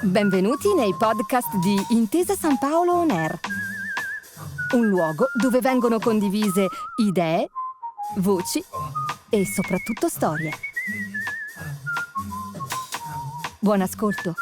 Benvenuti nei podcast di Intesa San Paolo On Air, un luogo dove vengono condivise idee, voci e soprattutto storie. Buon ascolto.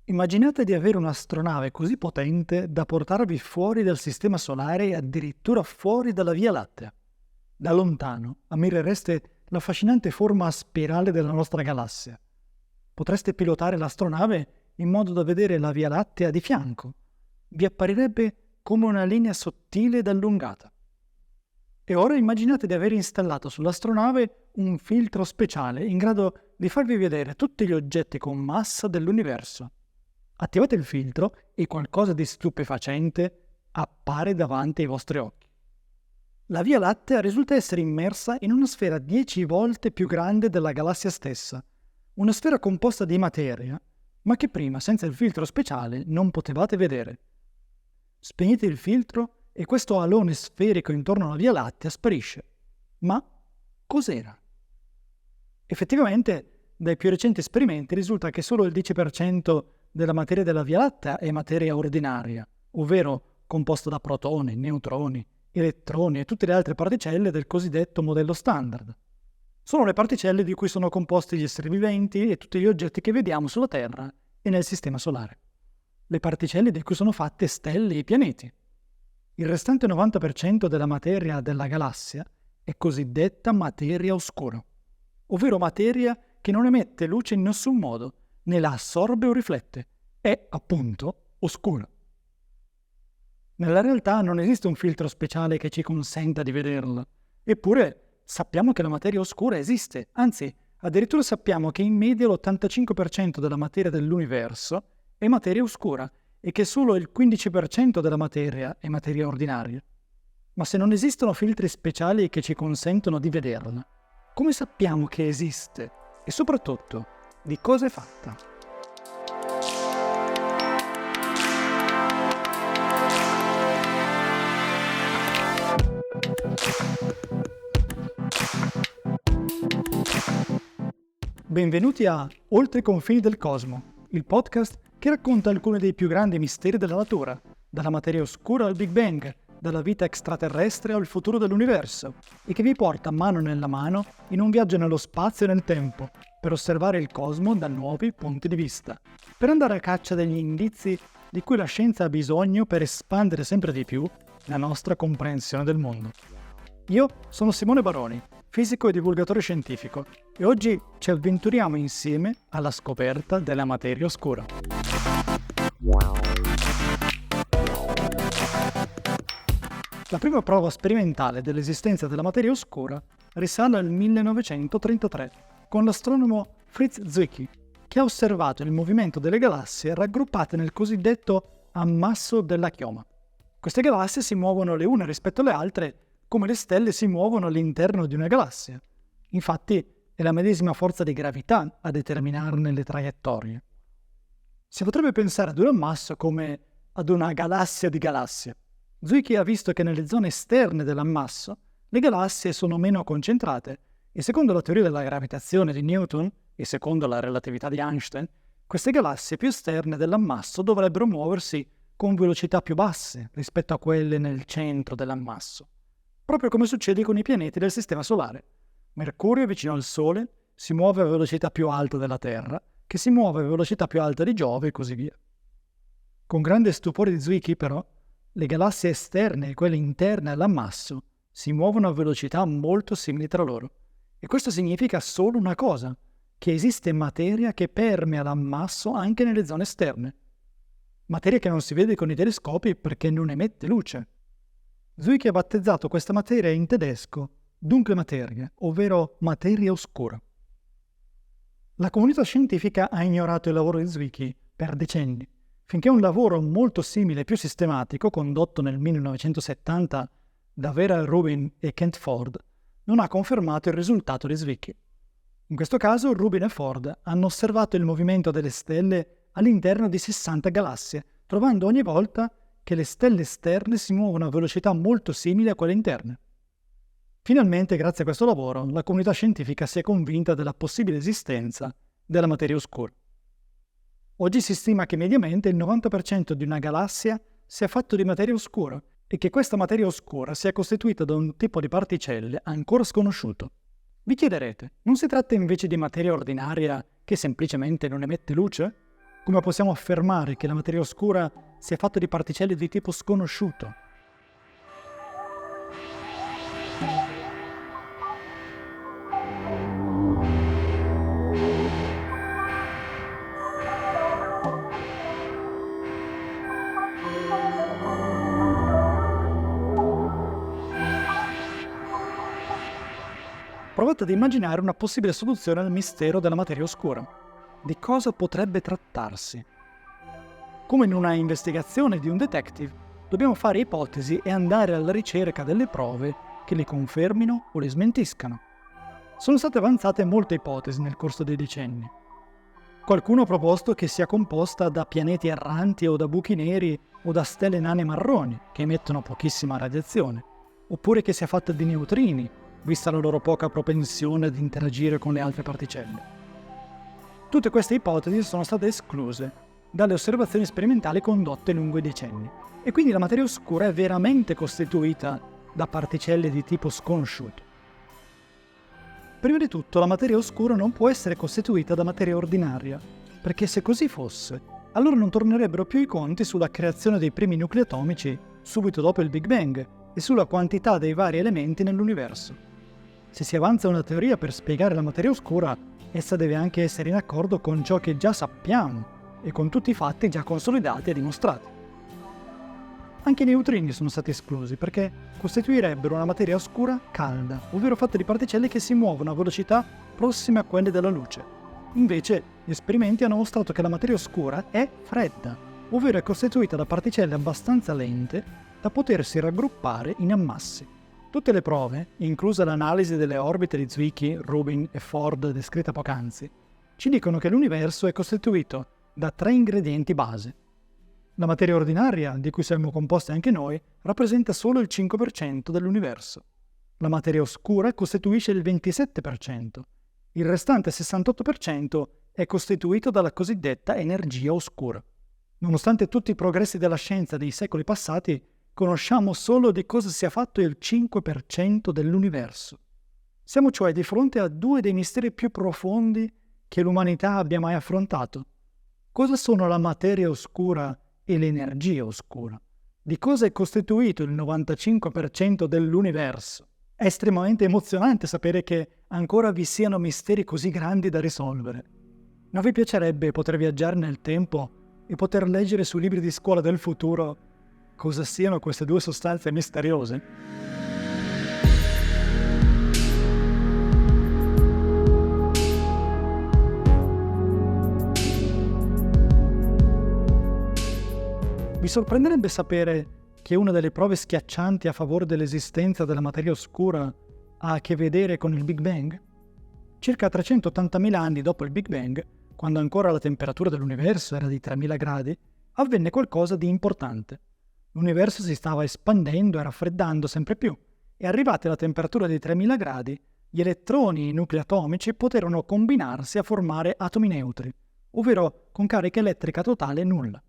Immaginate di avere un'astronave così potente da portarvi fuori dal Sistema Solare e addirittura fuori dalla Via Lattea. Da lontano ammirereste la affascinante forma a spirale della nostra galassia. Potreste pilotare l'astronave in modo da vedere la Via Lattea di fianco. Vi apparirebbe come una linea sottile ed allungata. E ora immaginate di aver installato sull'astronave un filtro speciale in grado di farvi vedere tutti gli oggetti con massa dell'universo. Attivate il filtro e qualcosa di stupefacente appare davanti ai vostri occhi. La Via Lattea risulta essere immersa in una sfera 10 volte più grande della galassia stessa, una sfera composta di materia, ma che prima, senza il filtro speciale, non potevate vedere. Spegnete il filtro e questo alone sferico intorno alla Via Lattea sparisce. Ma cos'era? Effettivamente, dai più recenti esperimenti risulta che solo il 10% della materia della Via Lattea è materia ordinaria, ovvero composta da protoni, neutroni, elettroni e tutte le altre particelle del cosiddetto modello standard. Sono le particelle di cui sono composti gli esseri viventi e tutti gli oggetti che vediamo sulla Terra e nel Sistema Solare. Le particelle di cui sono fatte stelle e pianeti. Il restante 90% della materia della galassia è cosiddetta materia oscura, ovvero materia che non emette luce in nessun modo, né la assorbe o riflette. È, appunto, oscura. Nella realtà non esiste un filtro speciale che ci consenta di vederla. Eppure sappiamo che la materia oscura esiste, anzi, addirittura sappiamo che in media l'85% della materia dell'universo è materia oscura e che solo il 15% della materia è materia ordinaria. Ma se non esistono filtri speciali che ci consentono di vederla, come sappiamo che esiste? E soprattutto, di cosa è fatta? Benvenuti a Oltre i confini del cosmo, il podcast che racconta alcuni dei più grandi misteri della natura, dalla materia oscura al Big Bang, dalla vita extraterrestre al futuro dell'universo, e che vi porta mano nella mano in un viaggio nello spazio e nel tempo, per osservare il cosmo da nuovi punti di vista, per andare a caccia degli indizi di cui la scienza ha bisogno per espandere sempre di più la nostra comprensione del mondo. Io sono Simone Baroni, fisico e divulgatore scientifico, e oggi ci avventuriamo insieme alla scoperta della materia oscura. La prima prova sperimentale dell'esistenza della materia oscura risale al 1933 con l'astronomo Fritz Zwicky, che ha osservato il movimento delle galassie raggruppate nel cosiddetto ammasso della chioma. Queste galassie si muovono le une rispetto alle altre come le stelle si muovono all'interno di una galassia. Infatti è la medesima forza di gravità a determinarne le traiettorie. Si potrebbe pensare ad un ammasso come ad una galassia di galassie. Zwicky ha visto che nelle zone esterne dell'ammasso le galassie sono meno concentrate e secondo la teoria della gravitazione di Newton e secondo la relatività di Einstein, queste galassie più esterne dell'ammasso dovrebbero muoversi con velocità più basse rispetto a quelle nel centro dell'ammasso. Proprio come succede con i pianeti del Sistema Solare. Mercurio, vicino al Sole, si muove a velocità più alta della Terra, che si muove a velocità più alta di Giove e così via. Con grande stupore di Zwicky, però, le galassie esterne e quelle interne all'ammasso si muovono a velocità molto simili tra loro. E questo significa solo una cosa, che esiste materia che permea l'ammasso anche nelle zone esterne. Materia che non si vede con i telescopi perché non emette luce. Zwicky ha battezzato questa materia in tedesco dunque materia, ovvero materia oscura. La comunità scientifica ha ignorato il lavoro di Zwicky per decenni, finché un lavoro molto simile e più sistematico, condotto nel 1970 da Vera Rubin e Kent Ford, non ha confermato il risultato di Zwicky. In questo caso Rubin e Ford hanno osservato il movimento delle stelle all'interno di 60 galassie, trovando ogni volta che le stelle esterne si muovono a velocità molto simili a quelle interne. Finalmente, grazie a questo lavoro, la comunità scientifica si è convinta della possibile esistenza della materia oscura. Oggi si stima che mediamente il 90% di una galassia sia fatto di materia oscura e che questa materia oscura sia costituita da un tipo di particelle ancora sconosciuto. Vi chiederete, non si tratta invece di materia ordinaria che semplicemente non emette luce? Come possiamo affermare che la materia oscura sia fatta di particelle di tipo sconosciuto? Provate ad immaginare una possibile soluzione al mistero della materia oscura. Di cosa potrebbe trattarsi? Come in una investigazione di un detective, dobbiamo fare ipotesi e andare alla ricerca delle prove che le confermino o le smentiscano. Sono state avanzate molte ipotesi nel corso dei decenni. Qualcuno ha proposto che sia composta da pianeti erranti o da buchi neri o da stelle nane marroni che emettono pochissima radiazione, oppure che sia fatta di neutrini, vista la loro poca propensione ad interagire con le altre particelle. Tutte queste ipotesi sono state escluse dalle osservazioni sperimentali condotte lungo i decenni, e quindi la materia oscura è veramente costituita da particelle di tipo sconosciuto. Prima di tutto, la materia oscura non può essere costituita da materia ordinaria, perché se così fosse, allora non tornerebbero più i conti sulla creazione dei primi nuclei atomici subito dopo il Big Bang e sulla quantità dei vari elementi nell'universo. Se si avanza una teoria per spiegare la materia oscura, essa deve anche essere in accordo con ciò che già sappiamo e con tutti i fatti già consolidati e dimostrati. Anche i neutrini sono stati esclusi perché costituirebbero una materia oscura calda, ovvero fatta di particelle che si muovono a velocità prossime a quelle della luce. Invece, gli esperimenti hanno mostrato che la materia oscura è fredda, ovvero è costituita da particelle abbastanza lente da potersi raggruppare in ammassi. Tutte le prove, inclusa l'analisi delle orbite di Zwicky, Rubin e Ford descritta poc'anzi, ci dicono che l'universo è costituito da 3 ingredienti base. La materia ordinaria, di cui siamo composti anche noi, rappresenta solo il 5% dell'universo. La materia oscura costituisce il 27%. Il restante 68% è costituito dalla cosiddetta energia oscura. Nonostante tutti i progressi della scienza dei secoli passati, conosciamo solo di cosa sia fatto il 5% dell'universo. Siamo cioè di fronte a 2 dei misteri più profondi che l'umanità abbia mai affrontato. Cosa sono la materia oscura e l'energia oscura? Di cosa è costituito il 95% dell'universo? È estremamente emozionante sapere che ancora vi siano misteri così grandi da risolvere. Non vi piacerebbe poter viaggiare nel tempo e poter leggere sui libri di scuola del futuro cosa siano queste 2 sostanze misteriose? Vi sorprenderebbe sapere che una delle prove schiaccianti a favore dell'esistenza della materia oscura ha a che vedere con il Big Bang? Circa 380.000 anni dopo il Big Bang, quando ancora la temperatura dell'universo era di 3.000 gradi, avvenne qualcosa di importante. L'universo si stava espandendo e raffreddando sempre più, e arrivati alla temperatura di 3.000 gradi, gli elettroni e i nuclei atomici poterono combinarsi a formare atomi neutri, ovvero con carica elettrica totale nulla.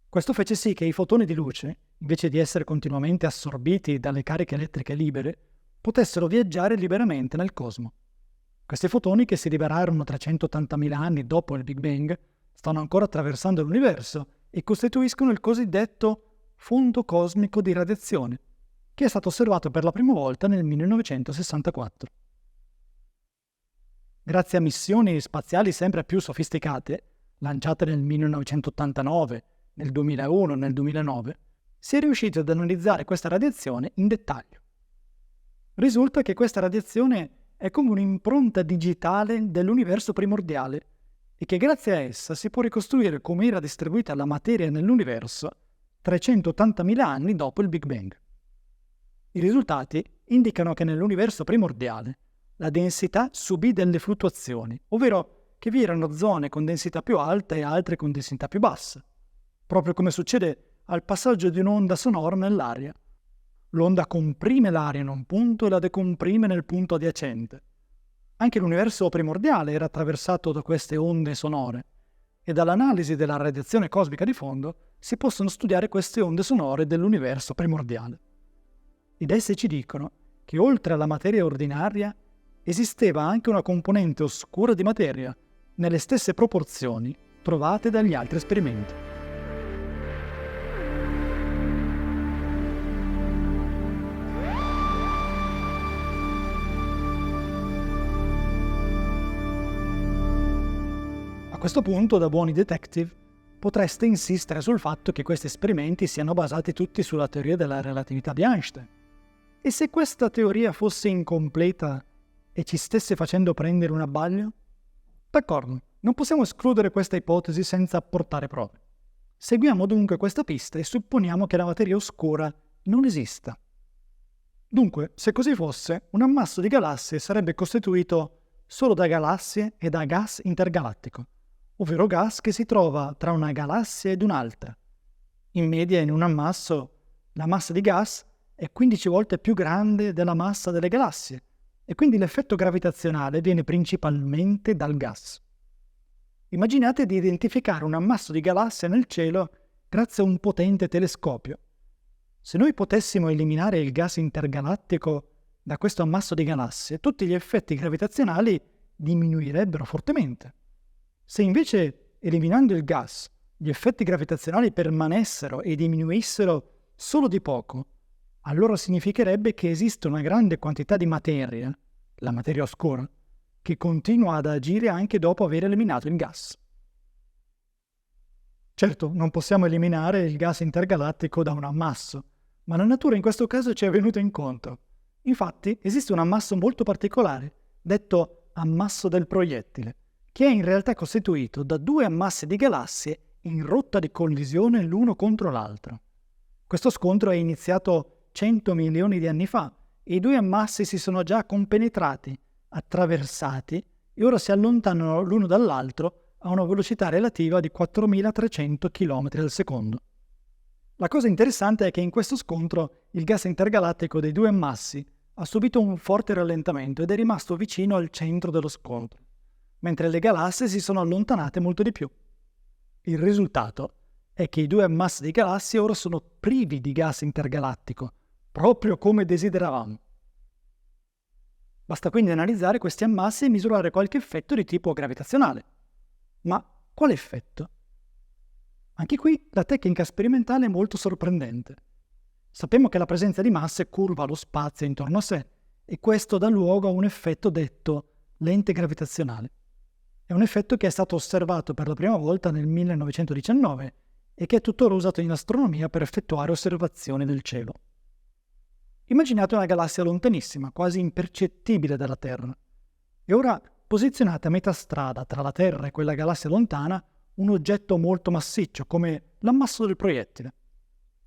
Questo fece sì che i fotoni di luce, invece di essere continuamente assorbiti dalle cariche elettriche libere, potessero viaggiare liberamente nel cosmo. Questi fotoni, che si liberarono 380.000 anni dopo il Big Bang, stanno ancora attraversando l'universo e costituiscono il cosiddetto fondo cosmico di radiazione, che è stato osservato per la prima volta nel 1964. Grazie a missioni spaziali sempre più sofisticate, lanciate nel 1989, nel 2001 e nel 2009, si è riusciti ad analizzare questa radiazione in dettaglio. Risulta che questa radiazione è come un'impronta digitale dell'universo primordiale e che grazie a essa si può ricostruire come era distribuita la materia nell'universo 380.000 anni dopo il Big Bang. I risultati indicano che nell'universo primordiale la densità subì delle fluttuazioni, ovvero che vi erano zone con densità più alta e altre con densità più bassa, proprio come succede al passaggio di un'onda sonora nell'aria. L'onda comprime l'aria in un punto e la decomprime nel punto adiacente. Anche l'universo primordiale era attraversato da queste onde sonore, e dall'analisi della radiazione cosmica di fondo si possono studiare queste onde sonore dell'universo primordiale. Ed esse ci dicono che oltre alla materia ordinaria esisteva anche una componente oscura di materia, nelle stesse proporzioni trovate dagli altri esperimenti. A questo punto, da buoni detective, potreste insistere sul fatto che questi esperimenti siano basati tutti sulla teoria della relatività di Einstein. E se questa teoria fosse incompleta e ci stesse facendo prendere un abbaglio? D'accordo, non possiamo escludere questa ipotesi senza apportare prove. Seguiamo dunque questa pista e supponiamo che la materia oscura non esista. Dunque, se così fosse, un ammasso di galassie sarebbe costituito solo da galassie e da gas intergalattico, ovvero gas che si trova tra una galassia ed un'altra. In media, in un ammasso, la massa di gas è 15 volte più grande della massa delle galassie, e quindi l'effetto gravitazionale viene principalmente dal gas. Immaginate di identificare un ammasso di galassie nel cielo grazie a un potente telescopio. Se noi potessimo eliminare il gas intergalattico da questo ammasso di galassie, tutti gli effetti gravitazionali diminuirebbero fortemente. Se invece, eliminando il gas, gli effetti gravitazionali permanessero e diminuissero solo di poco, allora significherebbe che esiste una grande quantità di materia, la materia oscura, che continua ad agire anche dopo aver eliminato il gas. Certo, non possiamo eliminare il gas intergalattico da un ammasso, ma la natura in questo caso ci è venuta incontro. Infatti, esiste un ammasso molto particolare, detto ammasso del proiettile, che è in realtà costituito da due ammassi di galassie in rotta di collisione l'uno contro l'altro. Questo scontro è iniziato 100 milioni di anni fa e i due ammassi si sono già compenetrati, attraversati e ora si allontanano l'uno dall'altro a una velocità relativa di 4.300 km al secondo. La cosa interessante è che in questo scontro il gas intergalattico dei due ammassi ha subito un forte rallentamento ed è rimasto vicino al centro dello scontro, mentre le galassie si sono allontanate molto di più. Il risultato è che i due ammassi di galassie ora sono privi di gas intergalattico, proprio come desideravamo. Basta quindi analizzare questi ammassi e misurare qualche effetto di tipo gravitazionale. Ma quale effetto? Anche qui la tecnica sperimentale è molto sorprendente. Sappiamo che la presenza di masse curva lo spazio intorno a sé e questo dà luogo a un effetto detto lente gravitazionale. È un effetto che è stato osservato per la prima volta nel 1919 e che è tuttora usato in astronomia per effettuare osservazioni del cielo. Immaginate una galassia lontanissima, quasi impercettibile dalla Terra. E ora posizionate a metà strada tra la Terra e quella galassia lontana un oggetto molto massiccio, come l'ammasso del proiettile.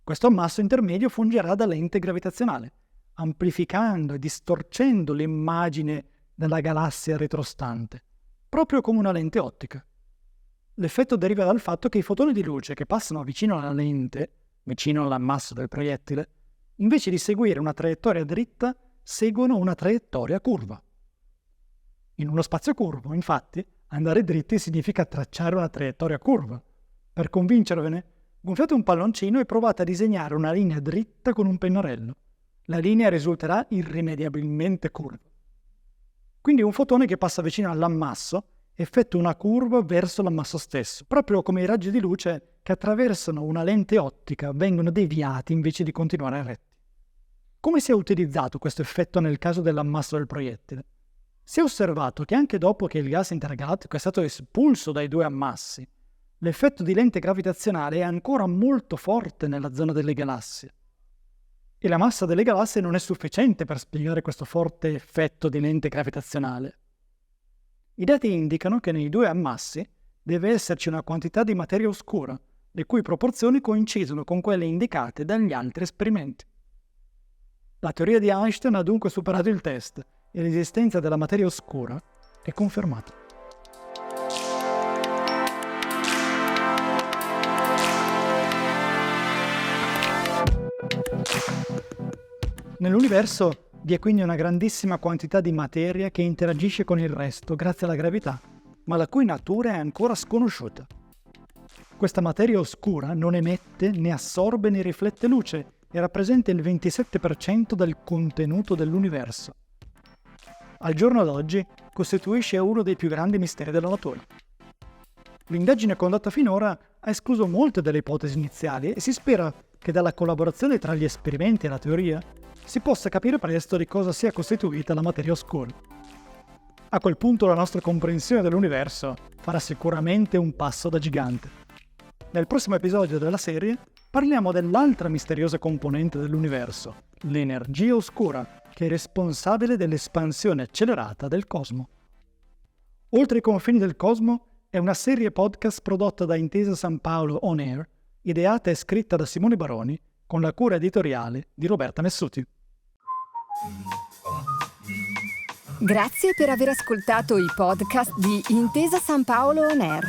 Questo ammasso intermedio fungerà da lente gravitazionale, amplificando e distorcendo l'immagine della galassia retrostante, proprio come una lente ottica. L'effetto deriva dal fatto che i fotoni di luce che passano vicino alla lente, vicino all'ammasso del proiettile, invece di seguire una traiettoria dritta, seguono una traiettoria curva. In uno spazio curvo, infatti, andare dritti significa tracciare una traiettoria curva. Per convincervene, gonfiate un palloncino e provate a disegnare una linea dritta con un pennarello. La linea risulterà irrimediabilmente curva. Quindi un fotone che passa vicino all'ammasso effettua una curva verso l'ammasso stesso, proprio come i raggi di luce che attraversano una lente ottica vengono deviati invece di continuare retti. Come si è utilizzato questo effetto nel caso dell'ammasso del proiettile? Si è osservato che anche dopo che il gas intergalattico è stato espulso dai due ammassi, l'effetto di lente gravitazionale è ancora molto forte nella zona delle galassie. E la massa delle galassie non è sufficiente per spiegare questo forte effetto di lente gravitazionale. I dati indicano che nei due ammassi deve esserci una quantità di materia oscura, le cui proporzioni coincidono con quelle indicate dagli altri esperimenti. La teoria di Einstein ha dunque superato il test e l'esistenza della materia oscura è confermata. Nell'universo vi è quindi una grandissima quantità di materia che interagisce con il resto grazie alla gravità, ma la cui natura è ancora sconosciuta. Questa materia oscura non emette, né assorbe, né riflette luce e rappresenta il 27% del contenuto dell'universo. Al giorno d'oggi costituisce uno dei più grandi misteri della natura. L'indagine condotta finora ha escluso molte delle ipotesi iniziali e si spera che dalla collaborazione tra gli esperimenti e la teoria si possa capire presto di cosa sia costituita la materia oscura. A quel punto la nostra comprensione dell'universo farà sicuramente un passo da gigante. Nel prossimo episodio della serie parliamo dell'altra misteriosa componente dell'universo, l'energia oscura, che è responsabile dell'espansione accelerata del cosmo. Oltre i confini del cosmo è una serie podcast prodotta da Intesa San Paolo On Air, ideata e scritta da Simone Baroni, con la cura editoriale di Roberta Messuti. Grazie per aver ascoltato i podcast di Intesa San Paolo On Air.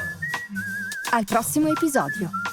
Al prossimo episodio.